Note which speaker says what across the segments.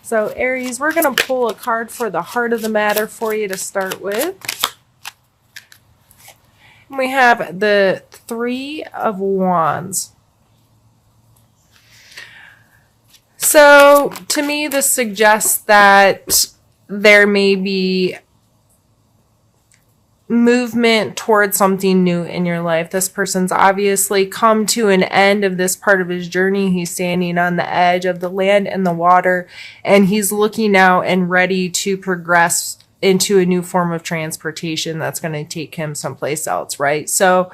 Speaker 1: So Aries, we're going to pull a card for the heart of the matter for you to start with. We have the Three of Wands. So to me, this suggests that there may be movement towards something new in your life. This person's obviously come to an end of this part of his journey. He's standing on the edge of the land and the water, and he's looking out and ready to progress into a new form of transportation that's going to take him someplace else, right? So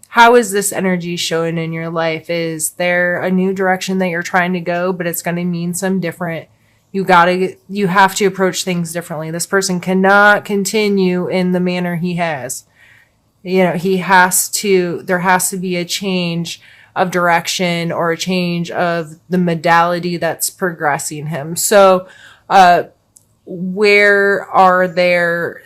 Speaker 1: how is this energy showing in your life? Is there a new direction that you're trying to go, but it's going to mean some different? You have to approach things differently. This person cannot continue in the manner he has. There has to be a change of direction or a change of the modality that's progressing him. So, where are there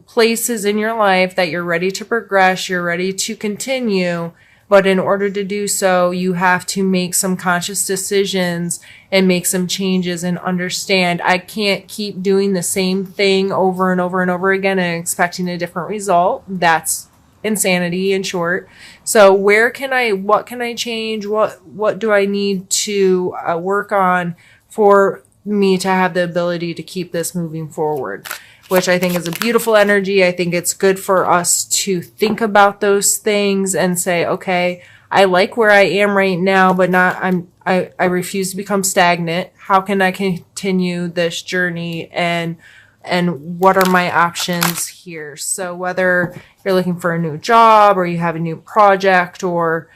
Speaker 1: places in your life that you're ready to progress, you're ready to continue, but in order to do so, you have to make some conscious decisions and make some changes and understand I can't keep doing the same thing over and over and over again and expecting a different result. That's insanity, in short. So what can I change? What do I need to work on for me to have the ability to keep this moving forward? Which I think is a beautiful energy. I think it's good for us to think about those things and say, okay, I like where I am right now, but I refuse to become stagnant. How can I continue this journey, and what are my options here? So whether you're looking for a new job or you have a new project, or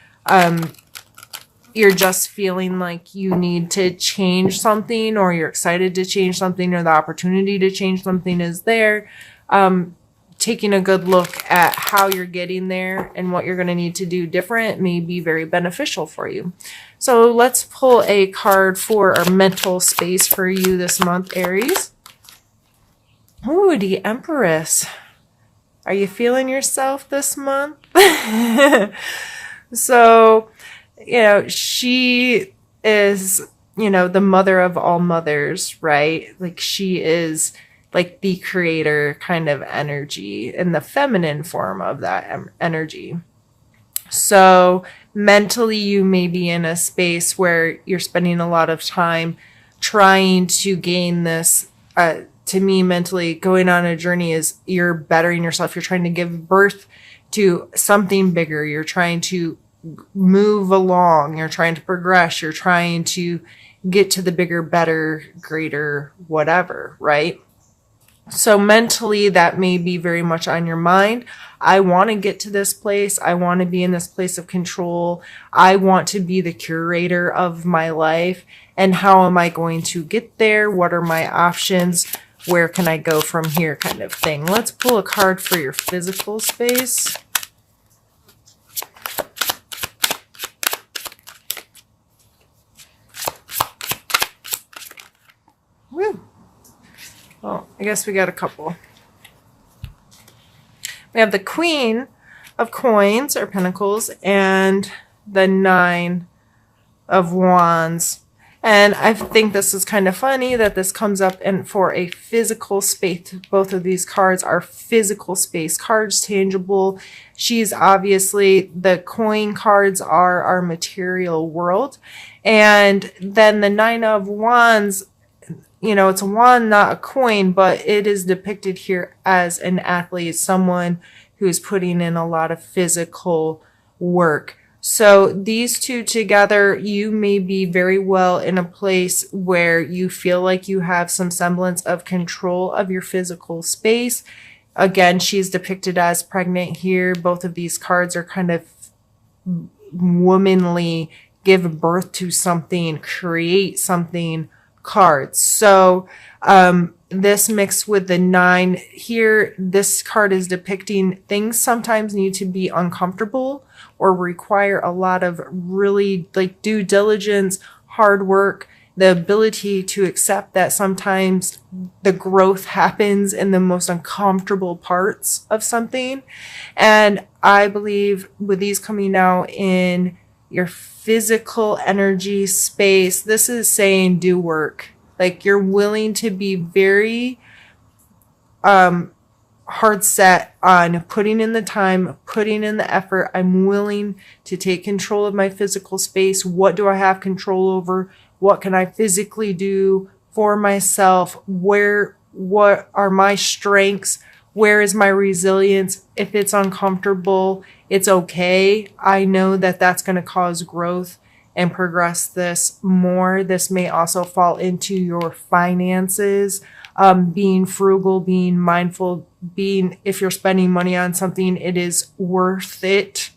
Speaker 1: you're just feeling like you need to change something, or you're excited to change something, or the opportunity to change something is there, taking a good look at how you're getting there and what you're going to need to do different may be very beneficial for you. So let's pull a card for our mental space for you this month, Aries. Ooh, the Empress. Are you feeling yourself this month? So, she is, the mother of all mothers, right? Like, she is like the creator kind of energy and the feminine form of that energy. So mentally, you may be in a space where you're spending a lot of time trying to gain this. To me, mentally, going on a journey is you're bettering yourself. You're trying to give birth to something bigger. You're trying to move along, you're trying to progress, you're trying to get to the bigger, better, greater, whatever, right? So mentally, that may be very much on your mind. I want to get to this place. I want to be in this place of control. I want to be the curator of my life. And how am I going to get there? What are my options? Where can I go from here, kind of thing? Let's pull a card for your physical space. Woo. Well, I guess we got a couple. We have the Queen of Coins or Pentacles and the Nine of Wands. And I think this is kind of funny that this comes up and for a physical space. Both of these cards are physical space cards, tangible. She's obviously, the coin cards are our material world. And then the Nine of Wands, it's a wand, not a coin, but it is depicted here as an athlete, someone who is putting in a lot of physical work. So these two together, you may be very well in a place where you feel like you have some semblance of control of your physical space. Again, she's depicted as pregnant here. Both of these cards are kind of womanly, give birth to something, create something cards. So this mixed with the 9 here, this card is depicting things sometimes need to be uncomfortable or require a lot of really due diligence, hard work, the ability to accept that sometimes the growth happens in the most uncomfortable parts of something. And I believe with these coming out in your physical energy space, this is saying do work. Like you're willing to be very hard set on putting in the time, putting in the effort. I'm willing to take control of my physical space. What do I have control over? What can I physically do for myself? What are my strengths? Where is my resilience? If it's uncomfortable, it's okay. I know that that's going to cause growth and progress this more. This may also fall into your finances, being frugal, being mindful, if you're spending money on something, it is worth it.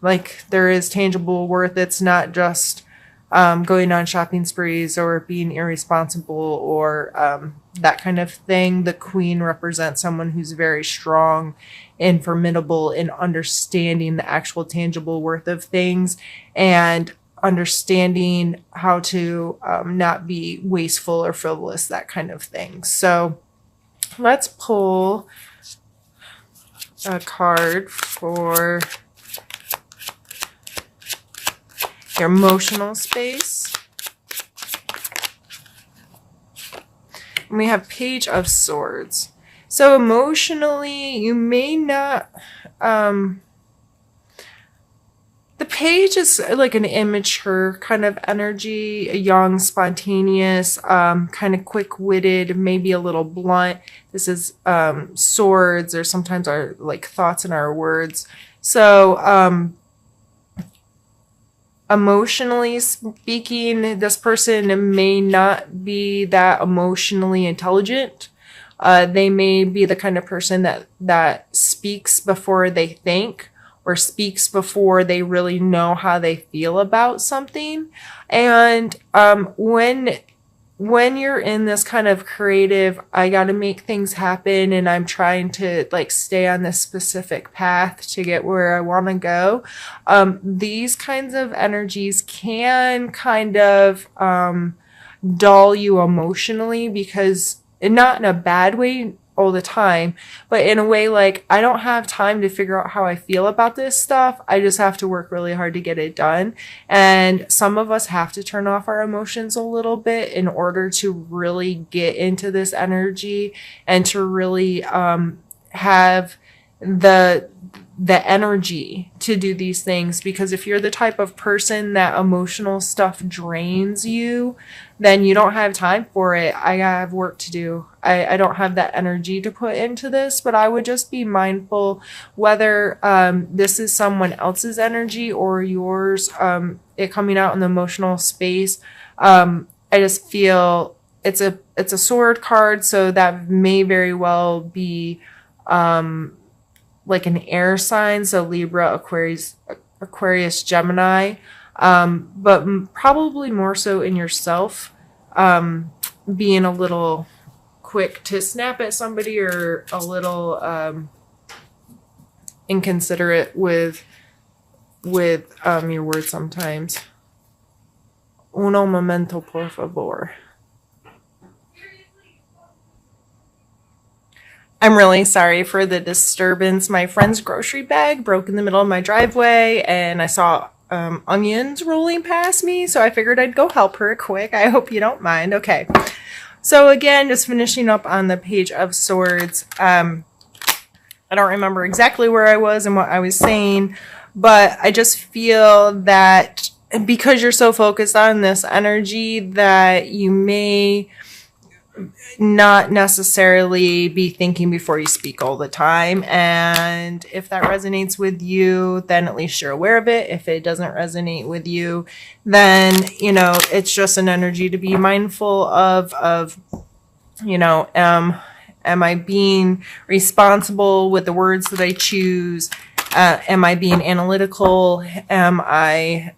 Speaker 1: Like there is tangible worth. It's not just going on shopping sprees or being irresponsible or that kind of thing. The Queen represents someone who's very strong and formidable in understanding the actual tangible worth of things and understanding how to not be wasteful or frivolous, that kind of thing. So let's pull a card for your emotional space. And we have Page of Swords. So emotionally, you may not... the page is like an immature kind of energy, a young, spontaneous, kind of quick-witted, maybe a little blunt. This is swords, or sometimes our like thoughts and our words. So emotionally speaking, this person may not be that emotionally intelligent. They may be the kind of person that speaks before they think, or speaks before they really know how they feel about something. And when you're in this kind of creative, I got to make things happen and I'm trying to like stay on this specific path to get where I want to go, these kinds of energies can kind of dull you emotionally, because, and not in a bad way all the time, but in a way like, I don't have time to figure out how I feel about this stuff. I just have to work really hard to get it done. And some of us have to turn off our emotions a little bit in order to really get into this energy and to really have the energy to do these things. Because if you're the type of person that emotional stuff drains you, then you don't have time for it. I have work to do. I don't have that energy to put into this, but I would just be mindful whether this is someone else's energy or yours, it coming out in the emotional space. I just feel it's a sword card, so that may very well be like an air sign, so Libra, Aquarius, Gemini, but probably more so in yourself, being a little quick to snap at somebody or a little inconsiderate with your words sometimes. Uno momento, por favor. I'm really sorry for the disturbance. My friend's grocery bag broke in the middle of my driveway, and I saw onions rolling past me, so I figured I'd go help her quick. I hope you don't mind. Okay. So again, just finishing up on the Page of Swords. I don't remember exactly where I was and what I was saying, but I just feel that because you're so focused on this energy that you may not necessarily be thinking before you speak all the time. And if that resonates with you, then at least you're aware of it. If it doesn't resonate with you, then, you know, it's just an energy to be mindful of, you know, am I being responsible with the words that I choose? Am I being analytical? Am I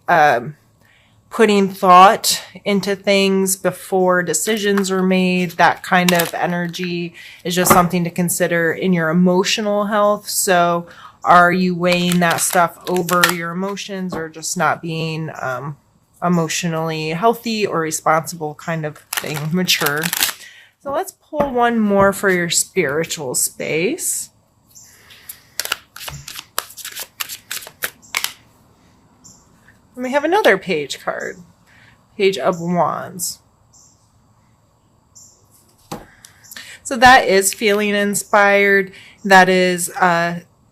Speaker 1: putting thought into things before decisions are made? That kind of energy is just something to consider in your emotional health. So are you weighing that stuff over your emotions, or just not being emotionally healthy or responsible kind of thing, mature? So let's pull one more for your spiritual space. And we have another page card, Page of Wands. So that is feeling inspired. That is,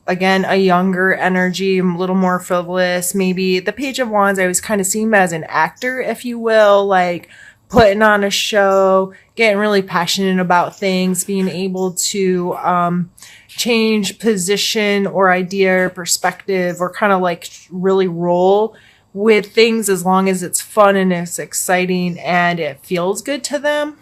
Speaker 1: again, a younger energy, a little more frivolous. Maybe the Page of Wands, I always kind of see him as an actor, if you will, like putting on a show, getting really passionate about things, being able to change position or idea or perspective, or kind of like really roll with things as long as it's fun and it's exciting and it feels good to them.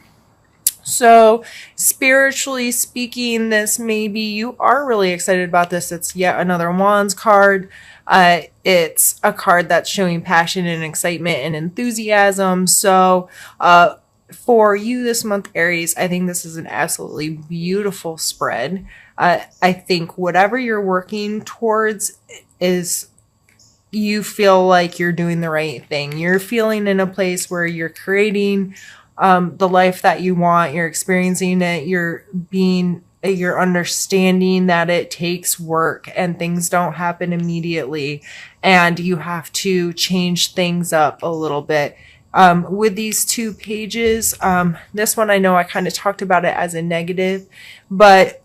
Speaker 1: So spiritually speaking, this maybe you are really excited about this. It's yet another Wands card. It's a card that's showing passion and excitement and enthusiasm. So for you this month, Aries, I think this is an absolutely beautiful spread. I think whatever you're working towards is, you feel like you're doing the right thing. You're feeling in a place where you're creating the life that you want. You're experiencing it. You're understanding that it takes work and things don't happen immediately, and you have to change things up a little bit. With these two pages, this one, I know I kind of talked about it as a negative, but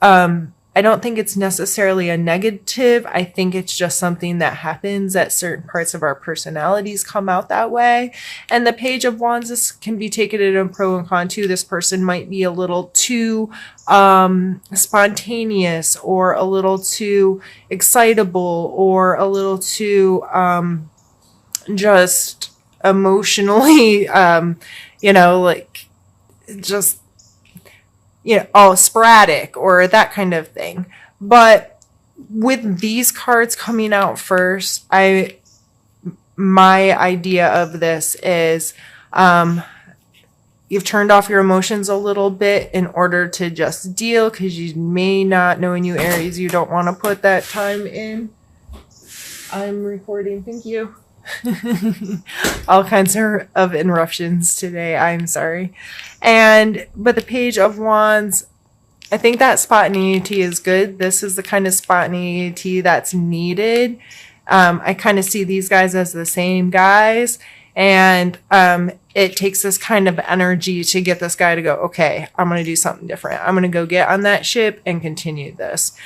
Speaker 1: I don't think it's necessarily a negative. I think it's just something that happens, that certain parts of our personalities come out that way. And the Page of Wands, this can be taken in a pro and con too. This person might be a little too spontaneous, or a little too excitable, or a little too just emotionally, like just, all sporadic or that kind of thing. But with these cards coming out first, my idea of this is, you've turned off your emotions a little bit in order to just deal, because you may not, knowing you Aries, you don't want to put that time in. I'm recording. Thank you. All kinds of interruptions today. I'm sorry. But the Page of Wands, I think that spontaneity is good. This is the kind of spontaneity that's needed. I kind of see these guys as the same guys, and it takes this kind of energy to get this guy to go, okay, I'm going to do something different. I'm going to go get on that ship and continue this.